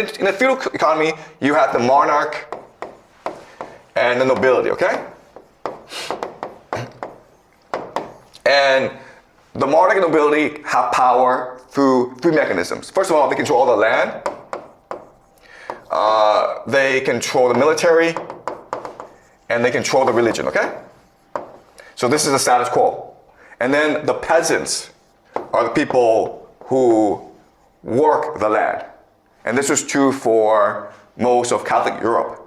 In the feudal economy, you had the monarch and the nobility, okay? And the monarch and nobility have power through three mechanisms. First of all, they control all the land. They control the military. And they control the religion, okay? So this is the status quo. And then the peasants are the people who work the land. And this was true for most of Catholic Europe.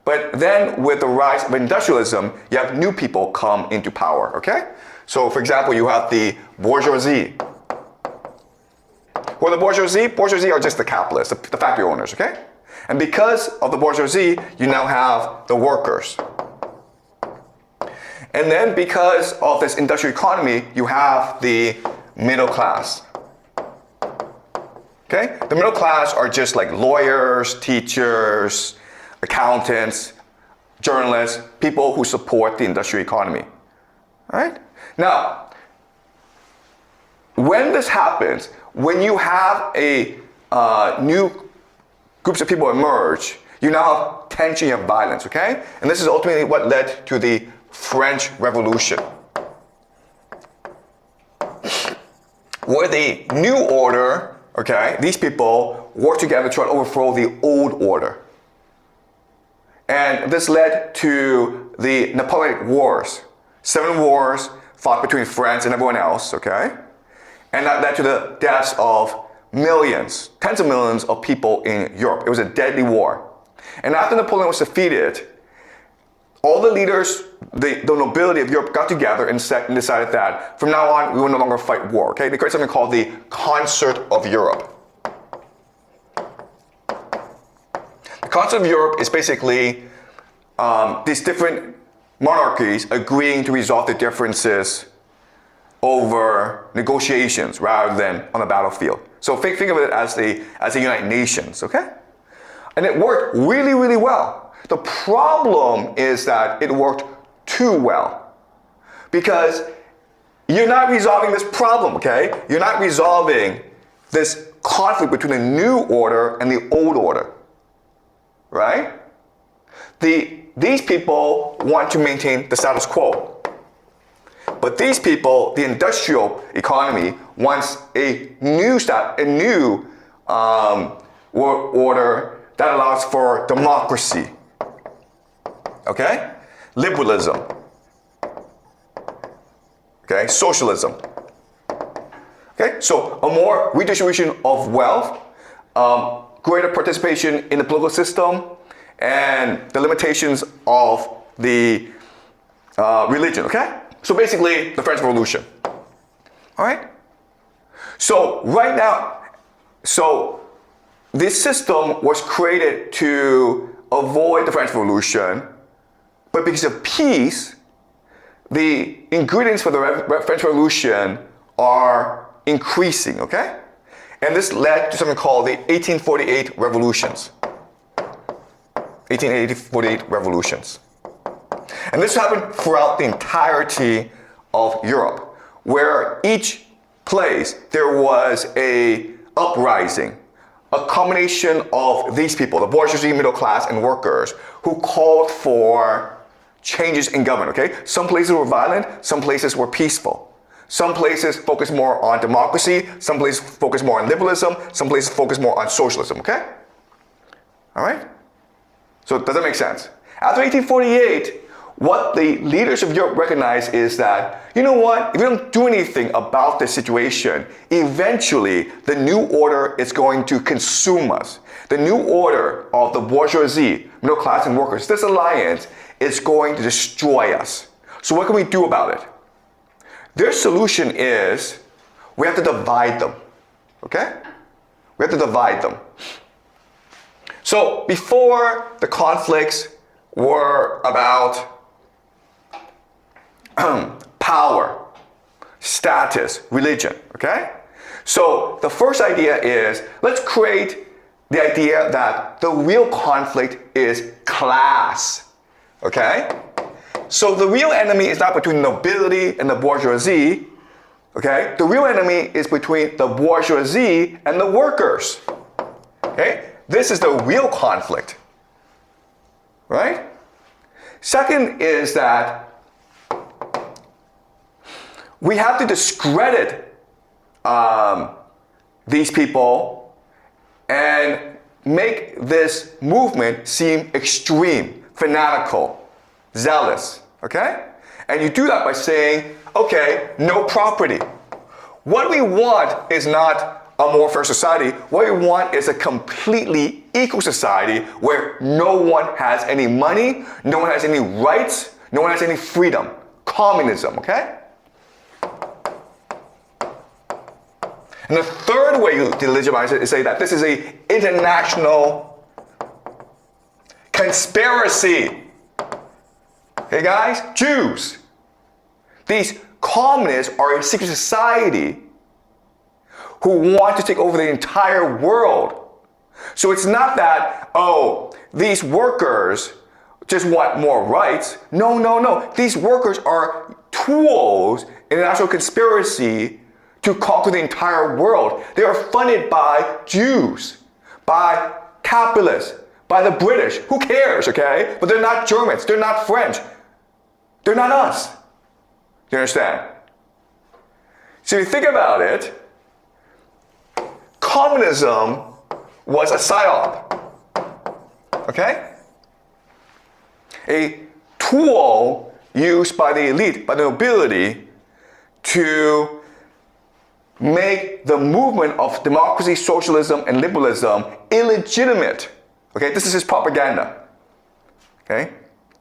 But then with the rise of industrialism, you have new people come into power, okay? So for example, you have the bourgeoisie. Who are the bourgeoisie? Bourgeoisie are just the capitalists, the factory owners, okay? And because of the bourgeoisie, you now have the workers. And then because of this industrial economy, you have the middle class. Okay? The middle class are just like lawyers, teachers, accountants, journalists, people who support the industrial economy. All right? Now, when this happens, when you have a new groups of people emerge, you now have tension, you have violence, okay? And this is ultimately what led to the French Revolution, where the new order, okay, these people work together to try to overthrow the old order. And this led to the Napoleonic Wars. 7 wars fought between France and everyone else, okay? And that led to the deaths of millions, tens of millions of people in Europe. It was a deadly war. And after Napoleon was defeated, all the leaders, the nobility of Europe got together and decided that from now on, we will no longer fight war, okay? They created something called the Concert of Europe. The Concert of Europe is basically these different monarchies agreeing to resolve their differences over negotiations rather than on the battlefield. So think of it as the United Nations, okay? And it worked really, really well. The problem is that it worked too well, because you're not resolving this problem, okay? You're not resolving this conflict between the new order and the old order, right? These people want to maintain the status quo. But these people, the industrial economy, wants a new order that allows for democracy. Okay? Liberalism. Okay? Socialism. Okay? So a more redistribution of wealth, greater participation in the political system, and the limitations of the religion. Okay? So basically, the French Revolution. All right? So right now, this system was created to avoid the French Revolution, but because of peace, the ingredients for the French Revolution are increasing, okay? And this led to something called the 1848 revolutions. 1848 revolutions. And this happened throughout the entirety of Europe, where each place there was a uprising, a combination of these people, the bourgeoisie, middle class, and workers, who called for changes in government, okay? Some places were violent, some places were peaceful. Some places focused more on democracy, some places focused more on liberalism, some places focused more on socialism, okay? All right? So does that make sense? After 1848, what the leaders of Europe recognized is that, you know what, if we don't do anything about this situation, eventually the new order is going to consume us. The new order of the bourgeoisie, middle class, and workers, this alliance is going to destroy us. So what can we do about it? Their solution is we have to divide them, okay? We have to divide them. So before, the conflicts were about power, status, religion, okay? So the first idea is, let's create the idea that the real conflict is class, okay? So the real enemy is not between nobility and the bourgeoisie, okay? The real enemy is between the bourgeoisie and the workers, okay? This is the real conflict, right? Second is that we have to discredit these people and make this movement seem extreme, fanatical, zealous, okay? And you do that by saying, okay, no property. What we want is not a more fair society. What we want is a completely equal society where no one has any money, no one has any rights, no one has any freedom. Communism, okay? And the third way you delegitimize it is say that this is an international conspiracy. Okay, guys? Jews. These communists are a secret society who want to take over the entire world. So it's not that, oh, these workers just want more rights. No, no, no. These workers are tools in an actual conspiracy to conquer the entire world. They are funded by Jews, by capitalists, by the British. Who cares, okay? But they're not Germans. They're not French. They're not us. Do you understand? So if you think about it, communism was a Psy-Op, okay? A tool used by the elite, by the nobility, to make the movement of democracy, socialism, and liberalism illegitimate. Okay, this is his propaganda. Okay,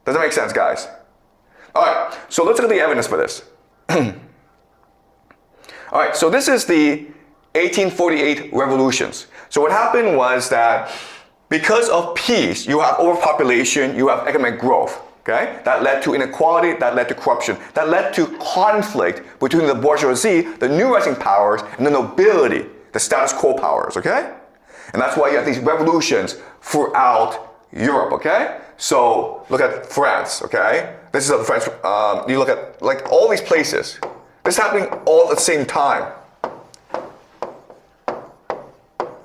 does that make sense, guys? All right, so let's look at the evidence for this. All right, so this is the 1848 revolutions. So what happened was that because of peace, you have overpopulation, you have economic growth. Okay? That led to inequality, that led to corruption, that led to conflict between the bourgeoisie, the new rising powers, and the nobility, the status quo powers, okay? And that's why you have these revolutions throughout Europe, okay? So look at France, okay? This is France, you look at like all these places. This is happening all at the same time.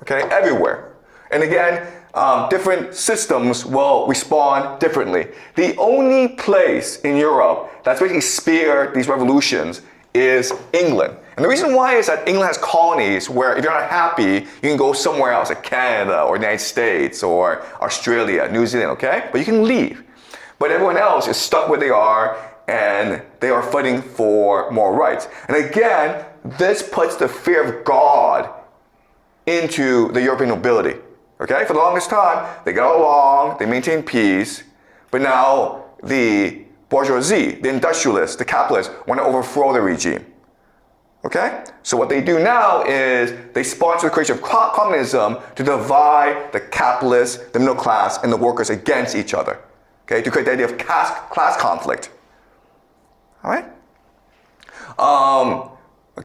Okay, everywhere. And again, different systems will respond differently. The only place in Europe that's basically spared these revolutions is England. And the reason why is that England has colonies where if you're not happy, you can go somewhere else, like Canada or the United States or Australia, New Zealand, okay? But you can leave. But everyone else is stuck where they are and they are fighting for more rights. And again, this puts the fear of God into the European nobility. Okay, for the longest time, they got along, they maintained peace, but now the bourgeoisie, the industrialists, the capitalists want to overthrow the regime. Okay, so what they do now is they sponsor the creation of communism to divide the capitalists, the middle class, and the workers against each other. Okay, to create the idea of class conflict. All right?